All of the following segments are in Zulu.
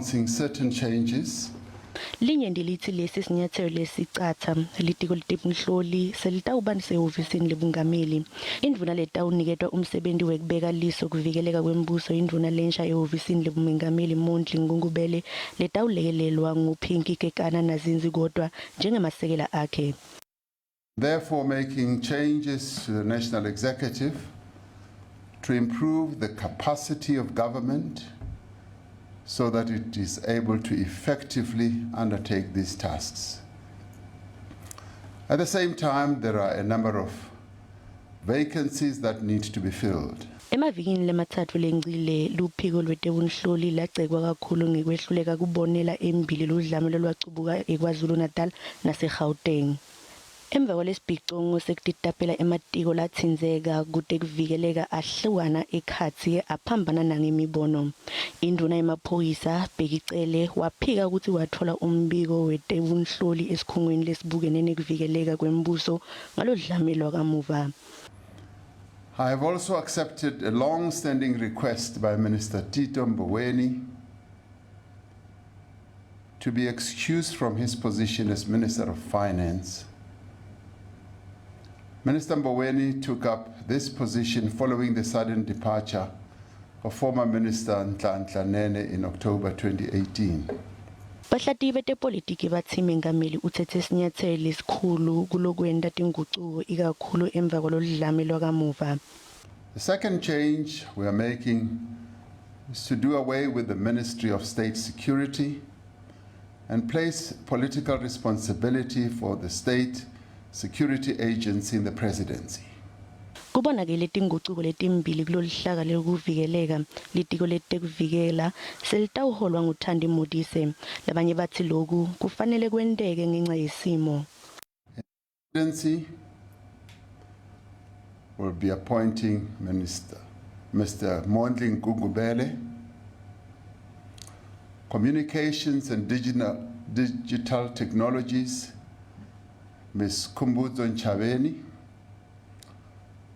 certain changes. Linye ndilithi lesi sinyathelo lesicatha litiko letebunhloli selitawubani sehhovisini lebumengameli. Indvuna letawuniketwa umsebenzi wekubeka liso kuvikeleka kwembuso indvuna lensha ehhovisini lebumengameli Mondli Ngungubele letawulekelelwa nguPhinki Kekana Nazinzi kodwa njengemasekela akhe. Therefore, making changes to the national executive to improve the capacity of government so that it is able to effectively undertake these tasks. At the same time, there are a number of vacancies that need to be filled. Emavikini lemathathu lengcile luphiko lwetebunhloli lagcekwa kakhulu ngekwehluleka kubonela embili ludlame lwacubuka eKwaZulu Natal naseGauteng. Emva kwalesibhicongo sekutitapela ematiko latsindzeka kute kuvikeleka ahlukana ekhatsi aphambana nangemibono. Induna yemaphoyisa Bhekicele waphika ukuthi wathola umbiko wetebunhloli esikhungweni lesibukene nekuvikeleka kwembuso ngalodlame lwakamuva. I have also accepted a long-standing request by Minister Tito Mboweni to be excused from his position as Minister of Finance. Minister Mboweni took up this position following the sudden departure of former Minister Nhlanhla Nene in October 2018. Bahaltiyi betepoliti batsi mengameli uthethe sinyathelo lesikhulu kulokwenda tingucuko ikakhulu emva kwalodlame lwakamuva. The second change we are making is to do away with the Ministry of State Security and place political responsibility for the state security agency in the presidency. Kubonakele tingucuko letimbili kulolihlaka lekuvikeleka litiko letekuvikela selitawuholwa nguThandi Modise labanye batsi loku kufanele kwenteke ngenxa yesimo. Presidency will be appointing Mr. Mondli Ngungubele. Communications and digital technologies, Ms. Kumbuzo Nchabeni.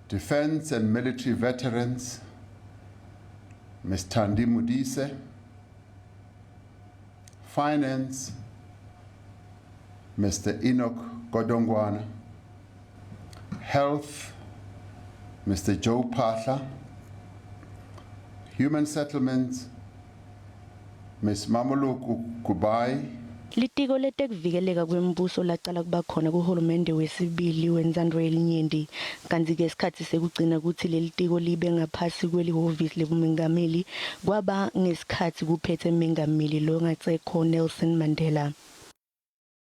Defense and military veterans, Ms. Thandi Modise. Finance, Mr. Enoch Godongwana. Health, Mr. Joe Pahla. Human Settlements, Ms. Mamuluku Kubai. Litiko letekuvikeleka kwembuso lacala kuba khona kuhulumende wesibili wendzandvo yelinyenti kanti ke isikhathi sekugcina ukuthi leli tiko libe ngaphansi kwelihhovisi lebumengameli kwaba ngesikhathi kuphethe umengameli lo ngacekho Nelson Mandela.